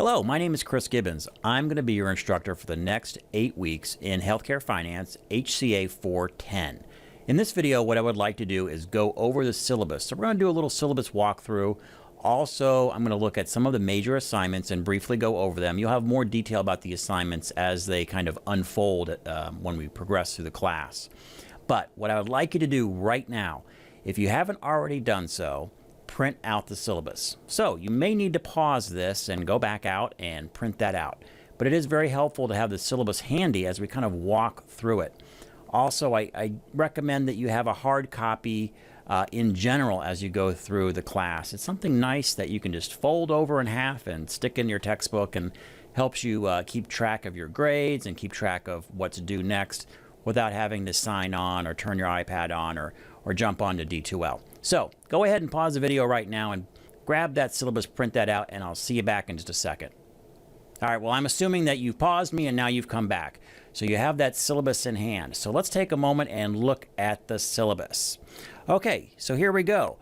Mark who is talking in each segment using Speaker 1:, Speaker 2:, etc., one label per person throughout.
Speaker 1: Hello, my name is Chris Gibbons. I'm going to be your instructor for the next 8 weeks in Healthcare Finance, HCA 410. In this video, what I would like to do is go over the syllabus. So we're going to do a little syllabus walkthrough. Also, I'm going to look at some of the major assignments and briefly go over them. You'll have more detail about the assignments as they kind of unfold when we progress through the class. But what I would like you to do right now, if you haven't already done so, print out the syllabus. So you may need to pause this and go back out and print that out. But it is very helpful to have the syllabus handy as we kind of walk through it. Also, I recommend that you have a hard copy in general as you go through the class. It's something nice that you can just fold over in half and stick in your textbook and helps you keep track of your grades and keep track of what's due next without having to sign on or turn your iPad on or jump onto D2L. So go ahead and pause the video right now and grab that syllabus, print that out, and I'll see you back in just a second. All right, well, I'm assuming that you've paused me and now you've come back. So you have that syllabus in hand. So let's take a moment and look at the syllabus. Okay, so here we go.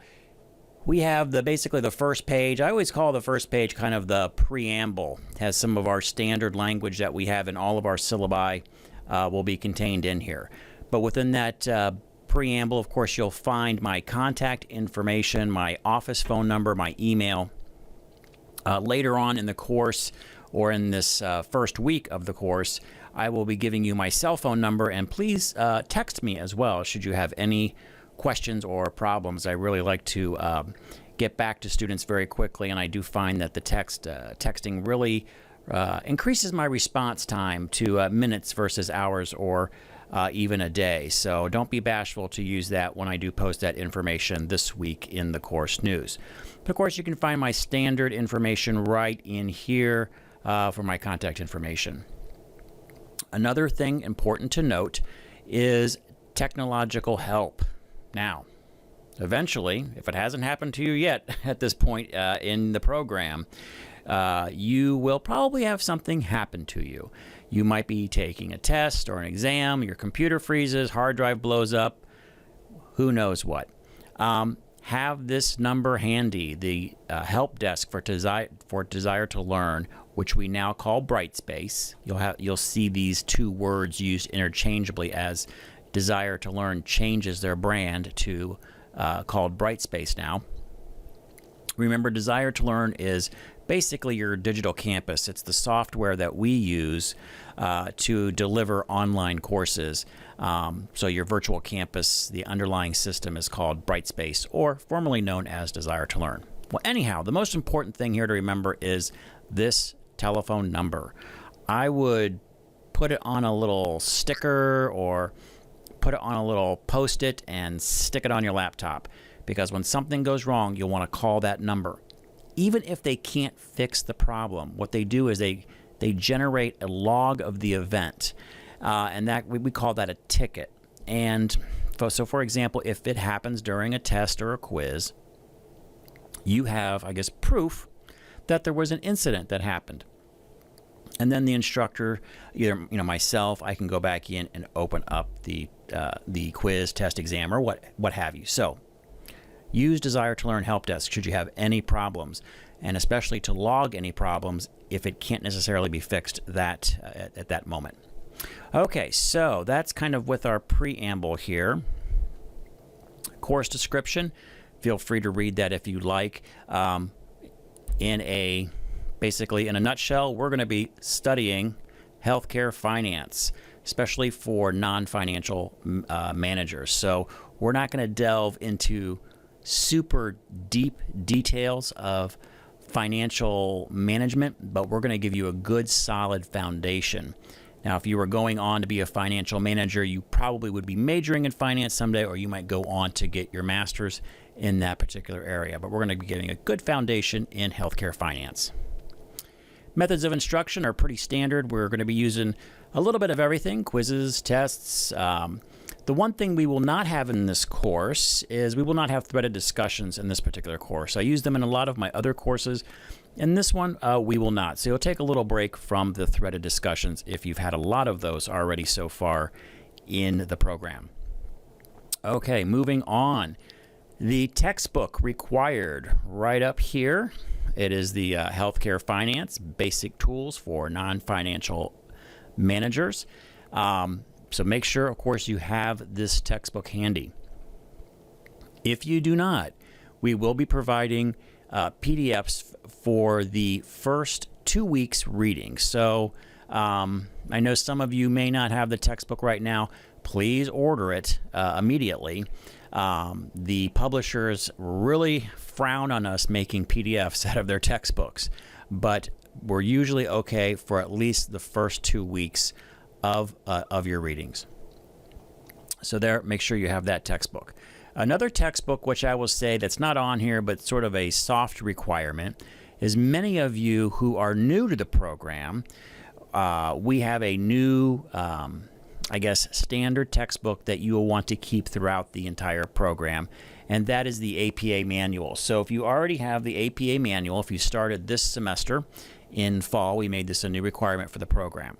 Speaker 1: We have basically the first page. I always call the first page kind of the preamble. It has some of our standard language that we have in all of our syllabi will be contained in here. But within that preamble, of course, you'll find my contact information, my office phone number, my email. Later on in the course or in this first week of the course, I will be giving you my cell phone number, and please text me as well should you have any questions or problems. I really like to get back to students very quickly, and I do find that the texting really increases my response time to minutes versus hours or even a day. So don't be bashful to use that when I do post that information this week in the course news. But of course, you can find my standard information right in here for my contact information. Another thing important to note is technological help. Now, eventually, if it hasn't happened to you yet at this point in the program, you will probably have something happen to you. You might be taking a test or an exam, your computer freezes, hard drive blows up, who knows what. Have this number handy, the help desk for Desire to Learn, which we now call Brightspace. You'll see these two words used interchangeably as Desire to Learn changes their brand to called Brightspace now. Remember, Desire to Learn is basically your digital campus. It's the software that we use to deliver online courses. So your virtual campus, the underlying system is called Brightspace, or formerly known as Desire to Learn. Well, anyhow, the most important thing here to remember is this telephone number. I would put it on a little sticker or put it on a little Post-it and stick it on your laptop, because when something goes wrong, you'll want to call that number. Even if they can't fix the problem, what they do is they generate a log of the event, and that we call that a ticket. And so, for example, if it happens during a test or a quiz, you have, I guess, proof that there was an incident that happened. And then the instructor, either myself, I can go back in and open up the quiz, test, exam, or what have you. So use Desire to Learn Help Desk should you have any problems, and especially to log any problems if it can't necessarily be fixed at that moment. Okay, so that's kind of with our preamble here. Course description, feel free to read that if you like. Basically, in a nutshell, we're going to be studying healthcare finance, especially for non-financial managers. So we're not going to delve into super deep details of financial management, but we're going to give you a good solid foundation. Now, if you were going on to be a financial manager, you probably would be majoring in finance someday, or you might go on to get your master's in that particular area. But we're going to be getting a good foundation in healthcare finance. Methods of instruction are pretty standard. We're going to be using a little bit of everything, quizzes, tests. The one thing we will not have in this course is we will not have threaded discussions in this particular course. I use them in a lot of my other courses. In this one, we will not. So you'll take a little break from the threaded discussions if you've had a lot of those already so far in the program. Okay, moving on. The textbook required right up here It is the Healthcare Finance Basic Tools for Non-Financial Managers. So make sure, of course, you have this textbook handy. If you do not, we will be providing PDFs for the first 2 weeks reading. So I know some of you may not have the textbook right now. Please order it immediately. The publishers really frown on us making PDFs out of their textbooks, but we're usually okay for at least the first 2 weeks of your readings. So there, make sure you have that textbook. Another textbook, which I will say that's not on here, but sort of a soft requirement, is many of you who are new to the program, we have a new, I guess, standard textbook that you will want to keep throughout the entire program, and that is the APA manual. So if you already have the APA manual, if you started this semester in fall, we made this a new requirement for the program.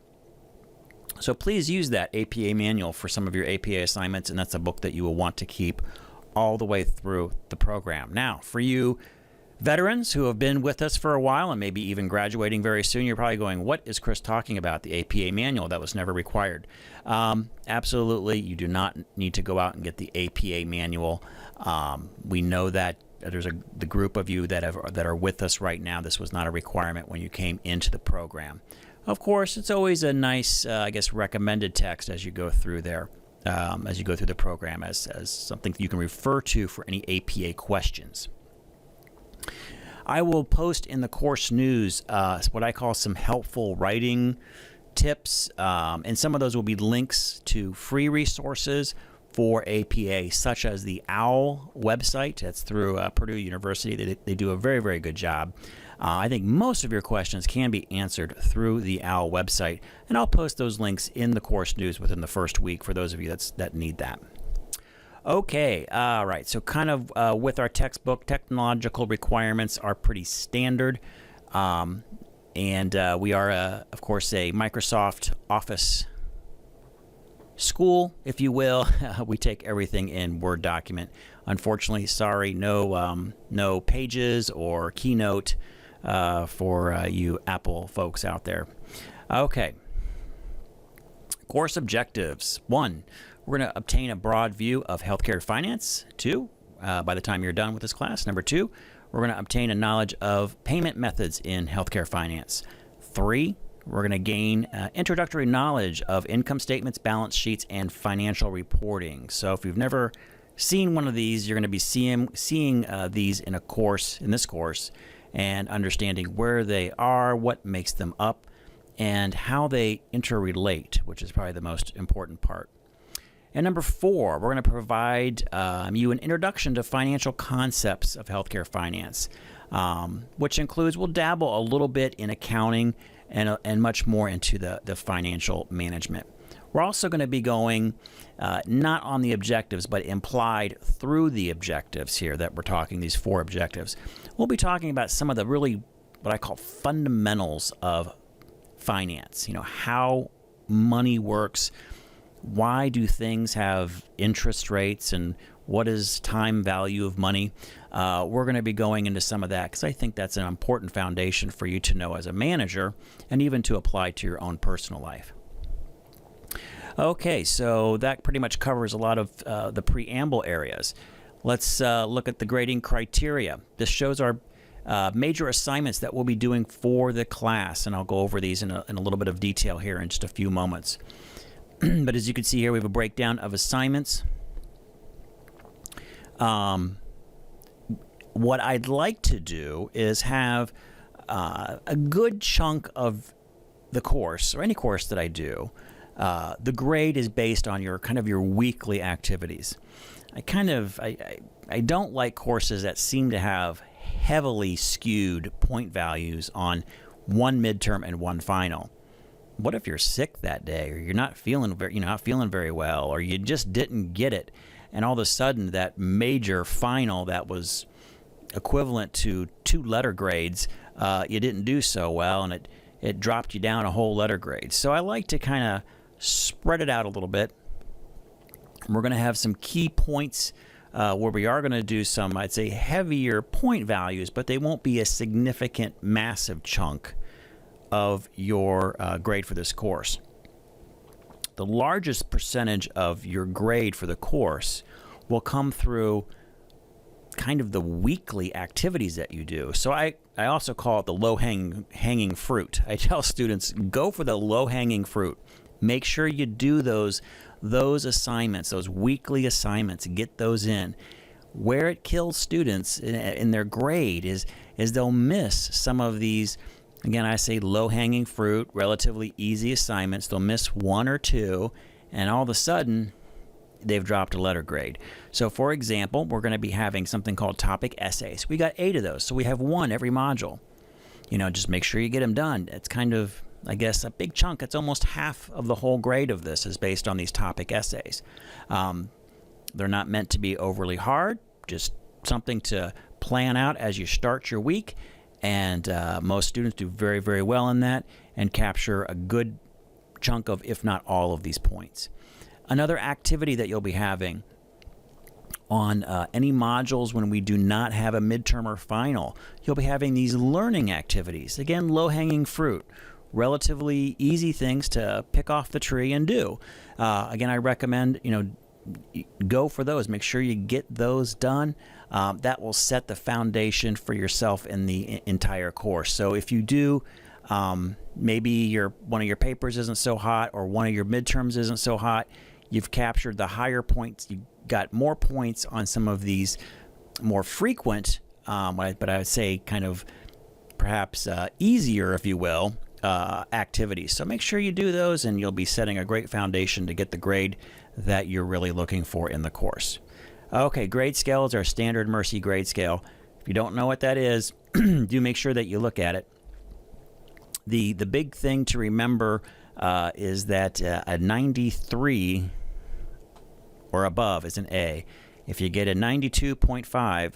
Speaker 1: So please use that APA manual for some of your APA assignments, and that's a book that you will want to keep all the way through the program. Now, for you veterans who have been with us for a while and maybe even graduating very soon, you're probably going, what is Chris talking about? The APA manual, that was never required. Absolutely, you do not need to go out and get the APA manual. We know that there's the group of you that are with us right now. This was not a requirement when you came into the program. Of course, it's always a nice, I guess, recommended text as you go through there, as you go through the program, as something you can refer to for any APA questions. I will post in the course news what I call some helpful writing tips, and some of those will be links to free resources for APA, such as the OWL website. That's through Purdue University. They do a very, very good job. I think most of your questions can be answered through the OWL website, and I'll post those links in the course news within the first week for those of you that need that. Okay, all right, so kind of with our textbook, technological requirements are pretty standard, and we are, of course, a Microsoft Office school, if you will. We take everything in Word document. Unfortunately, sorry, no Pages or Keynote for you Apple folks out there. Okay. Course objectives. 1, we're going to obtain a broad view of healthcare finance. 2, by the time you're done with this class. Number 2, we're going to obtain a knowledge of payment methods in healthcare finance. 3, we're going to gain introductory knowledge of income statements, balance sheets, and financial reporting. So if you've never seen one of these, you're going to be seeing these in this course, and understanding where they are, what makes them up, and how they interrelate, which is probably the most important part. And number 4, we're going to provide you an introduction to financial concepts of healthcare finance, which includes, we'll dabble a little bit in accounting and much more into the financial management. We're also going to be going not on the objectives, but implied through the objectives here that we're talking, these 4 objectives. We'll be talking about some of the really, what I call fundamentals of finance, how money works, why do things have interest rates, and what is time value of money. We're going to be going into some of that because I think that's an important foundation for you to know as a manager and even to apply to your own personal life. Okay, so that pretty much covers a lot of the preamble areas. Let's look at the grading criteria. This shows our major assignments that we'll be doing for the class, and I'll go over these in a little bit of detail here in just a few moments. But as you can see here, we have a breakdown of assignments. What I'd like to do is have a good chunk of the course, or any course that I do, the grade is based on your weekly activities. I don't like courses that seem to have heavily skewed point values on one midterm and one final. What if you're sick that day, or you're not feeling very well, or you just didn't get it, and all of a sudden that major final that was equivalent to 2 letter grades, you didn't do so well, and it dropped you down a whole letter grade. So I like to kind of spread it out a little bit. We're going to have some key points where we are going to do some, I'd say, heavier point values, but they won't be a significant, massive chunk of your grade for this course. The largest percentage of your grade for the course will come through kind of the weekly activities that you do. So I also call it the low-hanging fruit. I tell students, go for the low-hanging fruit. Make sure you do those assignments, those weekly assignments, get those in. Where it kills students in their grade is they'll miss some of these, again, I say low-hanging fruit, relatively easy assignments. They'll miss one or two, and all of a sudden, they've dropped a letter grade. So, for example, we're going to be having something called topic essays. We got 8 of those, so we have 1 every module. Just make sure you get them done. It's kind of, I guess, a big chunk. It's almost half of the whole grade of this is based on these topic essays. They're not meant to be overly hard, just something to plan out as you start your week. And most students do very, very well in that and capture a good chunk of, if not all of these points. Another activity that you'll be having on any modules when we do not have a midterm or final, you'll be having these learning activities. Again, low-hanging fruit, relatively easy things to pick off the tree and do. Again, I recommend, go for those. Make sure you get those done. That will set the foundation for yourself in the entire course. So if you do, maybe one of your papers isn't so hot or one of your midterms isn't so hot, you've captured the higher points. You got more points on some of these more frequent, but I would say kind of perhaps easier, if you will, activities. So make sure you do those, and you'll be setting a great foundation to get the grade that you're really looking for in the course. Okay, grade scale is our standard Mercy grade scale. If you don't know what that is, do make sure that you look at it. The big thing to remember is that a 93 or above is an A. If you get a 92.5,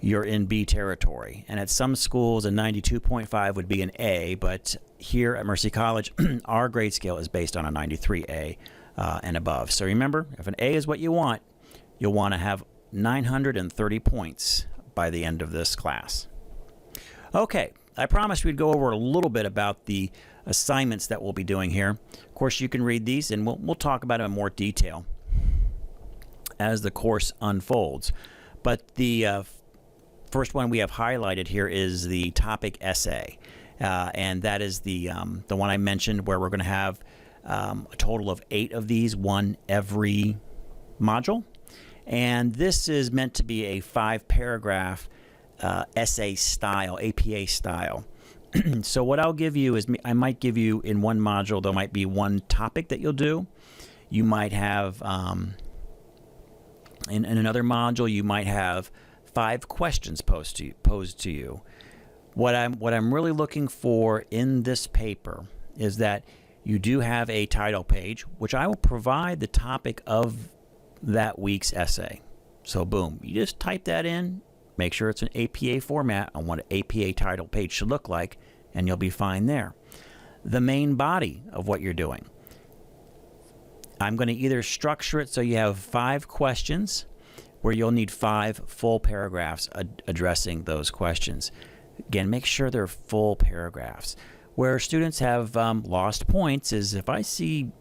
Speaker 1: you're in B territory. And at some schools, a 92.5 would be an A, but here at Mercy College, our grade scale is based on a 93A and above. So remember, if an A is what you want, you'll want to have 930 points by the end of this class. Okay, I promised we'd go over a little bit about the assignments that we'll be doing here. Of course, you can read these, and we'll talk about it in more detail as the course unfolds. But the first one we have highlighted here is the topic essay, and that is the one I mentioned, where we're going to have a total of 8 of these, 1 every module. And this is meant to be a 5-paragraph essay style, APA style. So what I'll give you is, I might give you in one module, there might be one topic that you'll do. You might have, in another module, you might have 5 questions posed to you. What I'm really looking for in this paper is that you do have a title page, which I will provide the topic of that week's essay. So boom, you just type that in, make sure it's an APA format on what an APA title page should look like, and you'll be fine there. The main body of what you're doing, I'm going to either structure it so you have 5 questions where you'll need 5 full paragraphs addressing those questions. Again, make sure they're full paragraphs. Where students have lost points is if I see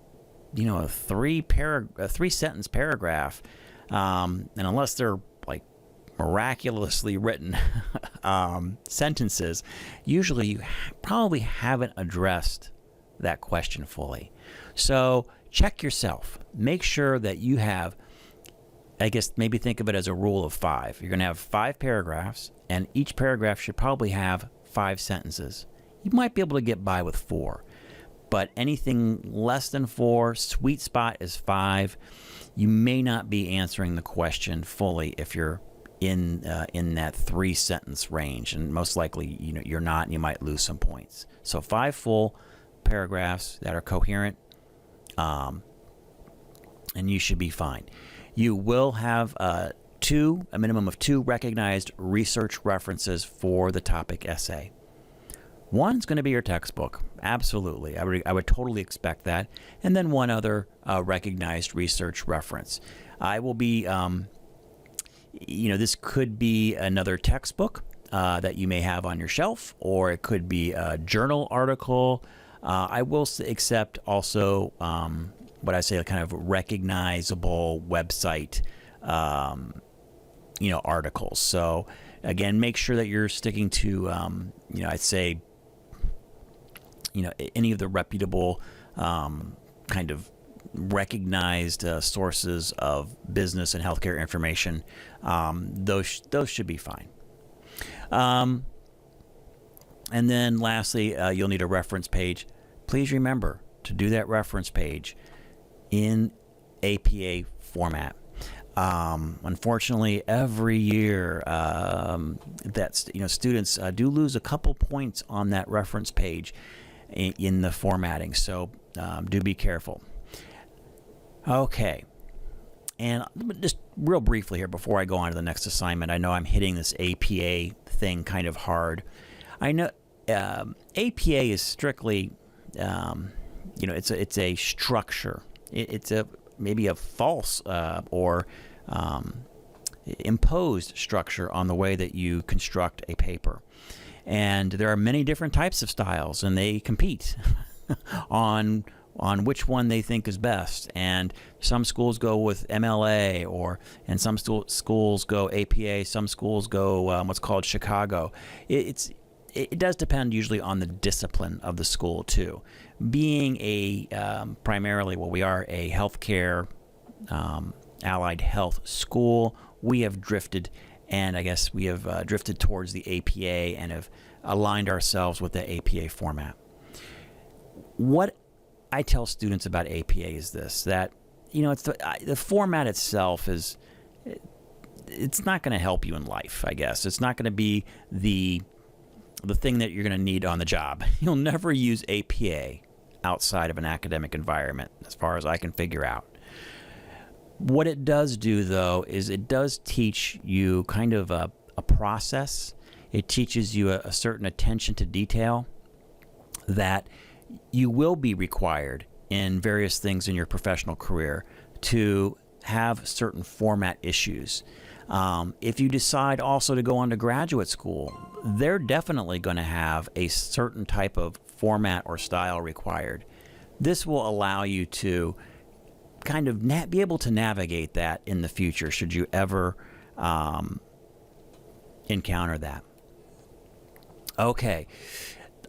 Speaker 1: a 3-sentence paragraph, and unless they're like miraculously written sentences, usually you probably haven't addressed that question fully. So check yourself. Make sure that you have, I guess maybe think of it as a rule of 5. You're going to have 5 paragraphs, and each paragraph should probably have 5 sentences. You might be able to get by with 4. But anything less than 4, sweet spot is 5. You may not be answering the question fully if you're in that 3-sentence range, and most likely you're not, and you might lose some points. So 5 full paragraphs that are coherent, and you should be fine. You will have a minimum of 2 recognized research references for the topic essay. One's going to be your textbook. Absolutely. I would totally expect that. And then one other recognized research reference. I will be This could be another textbook that you may have on your shelf, or it could be a journal article. I will accept also what I say a kind of recognizable website, articles. So again, make sure that you're sticking to, I'd say, any of the reputable kind of recognized sources of business and healthcare information. Those should be fine. And then lastly, you'll need a reference page. Please remember to do that reference page in APA format. Unfortunately, every year students do lose a couple points on that reference page in the formatting. So do be careful. Okay. And just real briefly here before I go on to the next assignment, I know I'm hitting this APA thing kind of hard. I know APA is strictly, it's a structure. It's maybe a false or imposed structure on the way that you construct a paper. And there are many different types of styles, and they compete on which one they think is best. And some schools go with MLA, and some schools go APA, some schools go what's called Chicago. It does depend usually on the discipline of the school too. Being primarily, we are a healthcare allied health school, we have drifted, and I guess we have drifted towards the APA and have aligned ourselves with the APA format. What I tell students about APA is this, that it's the format itself it's not going to help you in life, I guess. It's not going to be the thing that you're going to need on the job. You'll never use APA outside of an academic environment, as far as I can figure out. What it does do, though, is it does teach you kind of a process. It teaches you a certain attention to detail that you will be required in various things in your professional career to have certain format issues. If you decide also to go on to graduate school, they're definitely going to have a certain type of format or style required. This will allow you to kind of be able to navigate that in the future should you ever encounter that. Okay.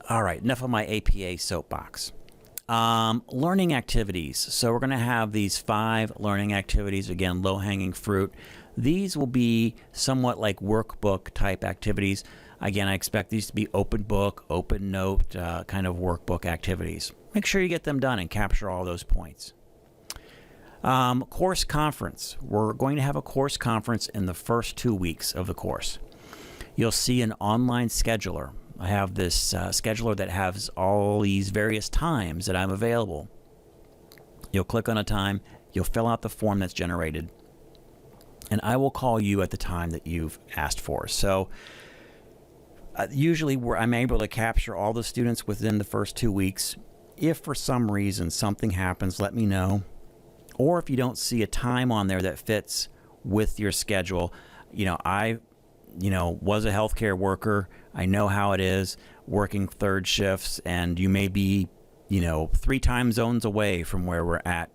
Speaker 1: All right, enough of my APA soapbox. Learning activities. So we're going to have these 5 learning activities. Again, low-hanging fruit. These will be somewhat like workbook type activities. Again, I expect these to be open book, open note kind of workbook activities. Make sure you get them done and capture all those points. Course conference. We're going to have a course conference in the first 2 weeks of the course. You'll see an online scheduler. I have this scheduler that has all these various times that I'm available. You'll click on a time, you'll fill out the form that's generated, and I will call you at the time that you've asked for. So usually I'm able to capture all the students within the first 2 weeks. If for some reason something happens, let me know. Or if you don't see a time on there that fits with your schedule, I was a healthcare worker. I know how it is working third shifts, and you may be, 3 time zones away from where we're at.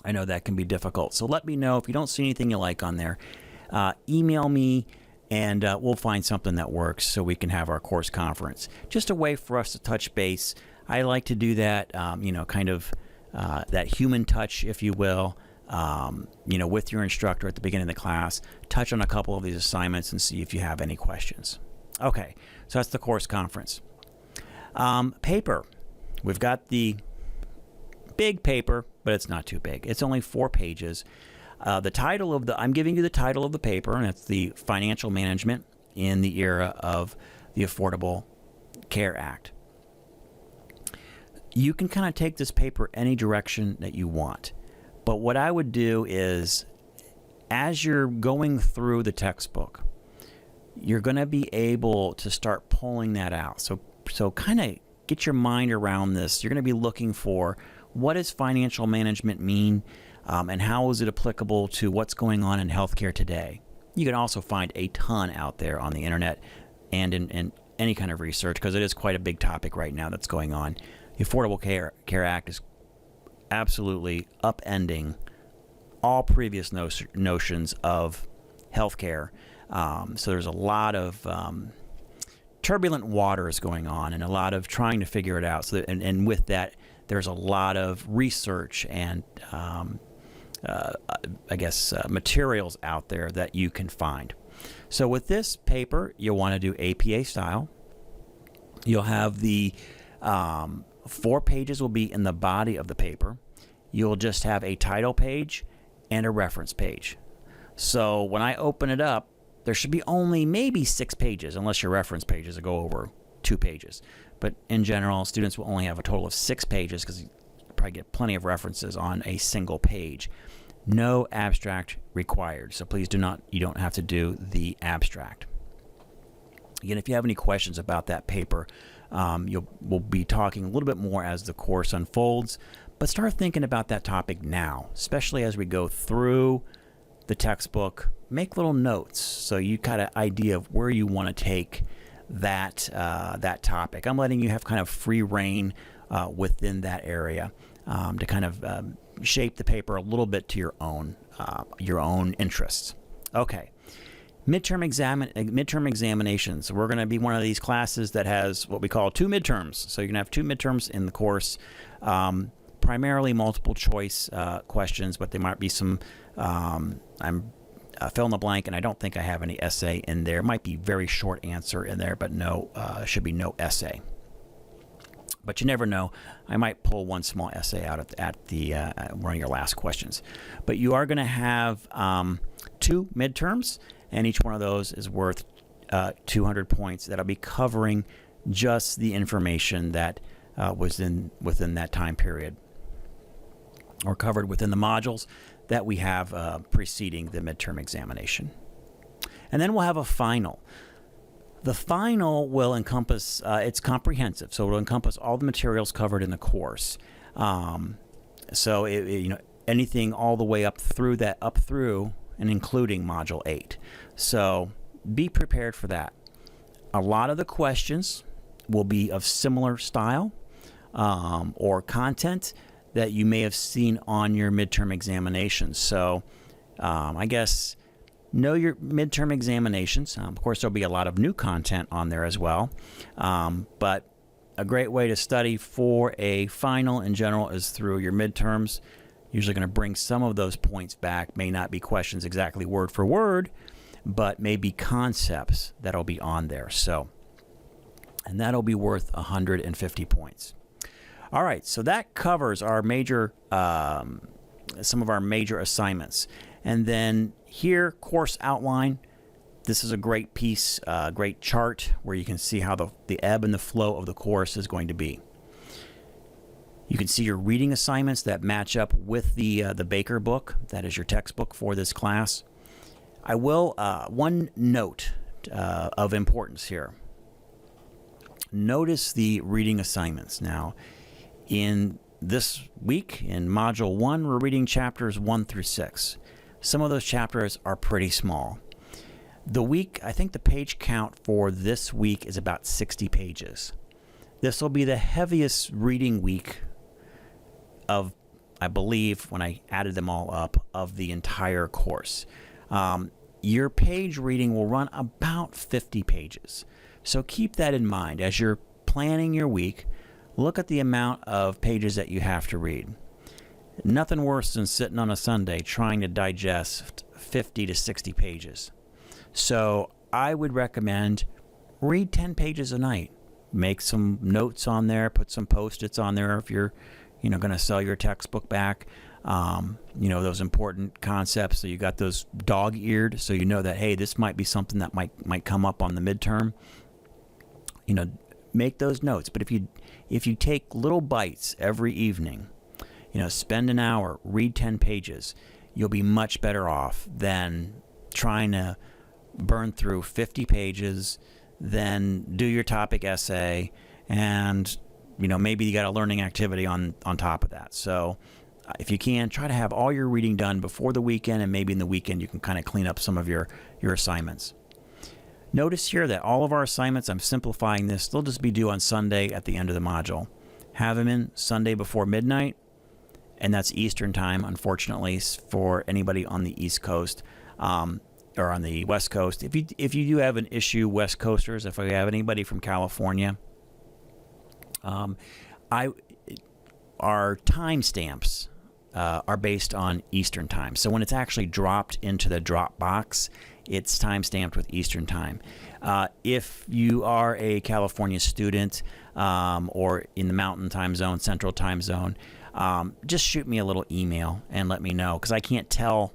Speaker 1: I know that can be difficult. So let me know if you don't see anything you like on there. Email me, and we'll find something that works so we can have our course conference. Just a way for us to touch base. I like to do that, kind of that human touch, if you will. With your instructor at the beginning of the class, touch on a couple of these assignments and see if you have any questions. Okay, so that's the course conference. Paper. We've got the big paper, but it's not too big. It's only 4 pages. I'm giving you the title of the paper, and it's the Financial Management in the Era of the Affordable Care Act. You can kind of take this paper any direction that you want. But what I would do is, as you're going through the textbook, you're going to be able to start pulling that out. So kind of get your mind around this. You're going to be looking for, what does financial management mean, and how is it applicable to what's going on in healthcare today? You can also find a ton out there on the internet and in any kind of research, because it is quite a big topic right now that's going on. The Affordable Care Act is absolutely upending all previous notions of healthcare. So there's a lot of turbulent waters going on, and a lot of trying to figure it out. So and with that, there's a lot of research and materials out there that you can find. So with this paper, you'll want to do APA style. You'll have the 4 pages will be in the body of the paper. You'll just have a title page and a reference page. So when I open it up, there should be only maybe 6 pages, unless your reference pages go over 2 pages. But in general, students will only have a total of 6 pages, because you probably get plenty of references on a single page. No abstract required. So please you don't have to do the abstract. Again, if you have any questions about that paper, we'll be talking a little bit more as the course unfolds. But start thinking about that topic now, especially as we go through the textbook. Make little notes so you got an idea of where you want to take that topic. I'm letting you have kind of free reign within that area to kind of shape the paper a little bit to your own interests. Okay. Midterm examinations. We're going to be one of these classes that has what we call 2 midterms. So you're going to have 2 midterms in the course, primarily multiple choice questions, but there might be some, I'm fill in the blank, and I don't think I have any essay in there. Might be very short answer in there, but no, should be no essay. But you never know. I might pull one small essay out at the one of your last questions. But you are going to have 2 midterms, and each one of those is worth 200 points. That'll be covering just the information that was within that time period, or covered within the modules that we have preceding the midterm examination. And then we'll have a final. The final will encompass, it's comprehensive, so it will encompass all the materials covered in the course. So anything all the way up through and including Module 8. So be prepared for that. A lot of the questions will be of similar style or content that you may have seen on your midterm examinations. So I guess know your midterm examinations. Of course, there'll be a lot of new content on there as well. But a great way to study for a final in general is through your midterms. Usually going to bring some of those points back. May not be questions exactly word for word, but maybe concepts that'll be on there. So, and that'll be worth 150 points. All right, so that covers our major, some of our major assignments. And then here, course outline. This is a great piece, great chart where you can see how the ebb and the flow of the course is going to be. You can see your reading assignments that match up with the Baker book. That is your textbook for this class. I will, one note of importance here. Notice the reading assignments. Now, in this week, in Module 1, we're reading chapters 1 through 6. Some of those chapters are pretty small. I think the page count for this week is about 60 pages. This will be the heaviest reading week of, I believe, when I added them all up, of the entire course. Your page reading will run about 50 pages. So keep that in mind as you're planning your week. Look at the amount of pages that you have to read. Nothing worse than sitting on a Sunday trying to digest 50 to 60 pages. So I would recommend read 10 pages a night. Make some notes on there, put some Post-its on there if you're going to sell your textbook back. Those important concepts. So you got those dog-eared, so you know that, hey, this might be something that might come up on the midterm. Make those notes. But if you take little bites every evening, spend an hour, read 10 pages, you'll be much better off than trying to burn through 50 pages, then do your topic essay, and maybe you got a learning activity on top of that. So if you can, try to have all your reading done before the weekend, and maybe in the weekend you can kind of clean up some of your assignments. Notice here that all of our assignments, I'm simplifying this, they'll just be due on Sunday at the end of the module. Have them in Sunday before midnight, and that's Eastern time, unfortunately, for anybody on the East Coast or on the West Coast. If you do have an issue, West Coasters, if I have anybody from California, our timestamps are based on Eastern time. So when it's actually dropped into the drop box, it's time-stamped with Eastern time. If you are a California student or in the Mountain Time Zone, Central Time Zone, just shoot me a little email and let me know, because I can't tell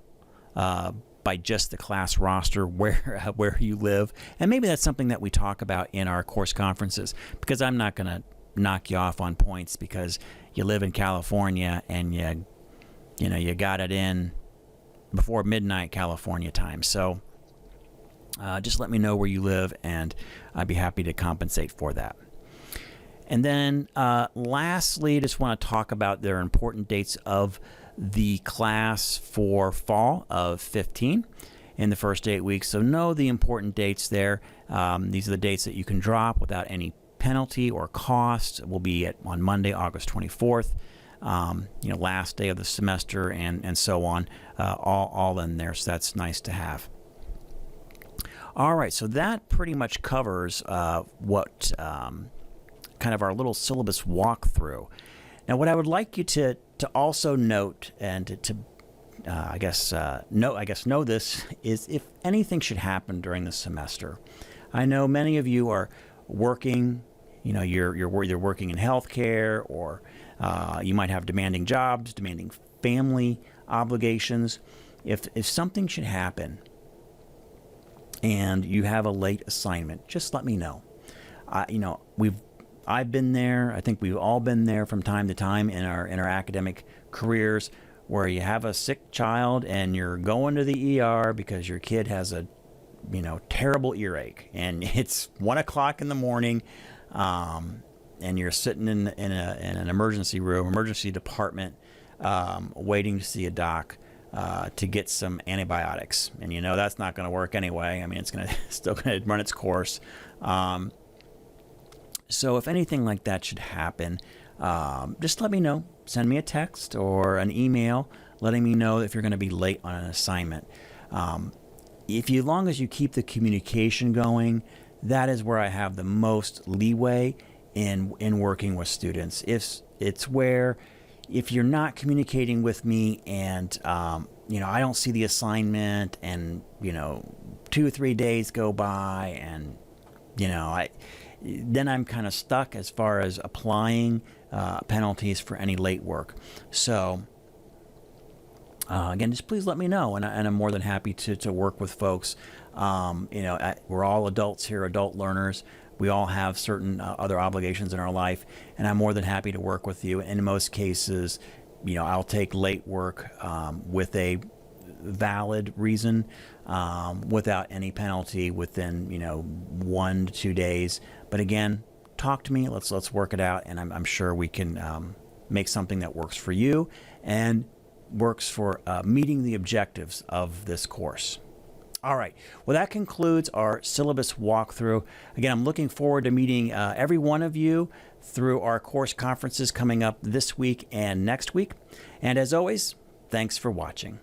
Speaker 1: by just the class roster where you live. And maybe that's something that we talk about in our course conferences, because I'm not going to knock you off on points because you live in California and you got it in before midnight California time. So just let me know where you live, and I'd be happy to compensate for that. And then lastly, just want to talk about their important dates of the class for fall of 15 in the first 8 weeks. So know the important dates there. These are the dates that you can drop without any penalty or cost. Will be on Monday, August 24th. Last day of the semester, and so on, all in there. So that's nice to have. All right, so that pretty much covers what kind of our little syllabus walkthrough. Now, what I would like you to also note, and to know this, is if anything should happen during the semester. I know many of you are working. You're working in healthcare, or you might have demanding jobs, demanding family obligations. If something should happen and you have a late assignment, just let me know. I've been there. I think we've all been there from time to time in our academic careers, where you have a sick child and you're going to the ER because your kid has a terrible earache, and it's 1 o'clock in the morning. And you're sitting in an emergency room, emergency department, waiting to see a doc to get some antibiotics, and that's not going to work anyway. I mean, it's still going to run its course. So if anything like that should happen, just let me know. Send me a text or an email letting me know if you're going to be late on an assignment. As long as you keep the communication going, that is where I have the most leeway in working with students. It's where if you're not communicating with me and I don't see the assignment, and 2 or 3 days go by, and then I'm kind of stuck as far as applying penalties for any late work. So again, just please let me know, and I'm more than happy to work with folks. We're all adults here, adult learners. We all have certain other obligations in our life, and I'm more than happy to work with you. And in most cases, I'll take late work with a valid reason, without any penalty within 1 to 2 days. But again, talk to me. Let's work it out, and I'm sure we can make something that works for you and works for meeting the objectives of this course. All right. Well, that concludes our syllabus walkthrough. Again, I'm looking forward to meeting every one of you through our course conferences coming up this week and next week. And as always, thanks for watching.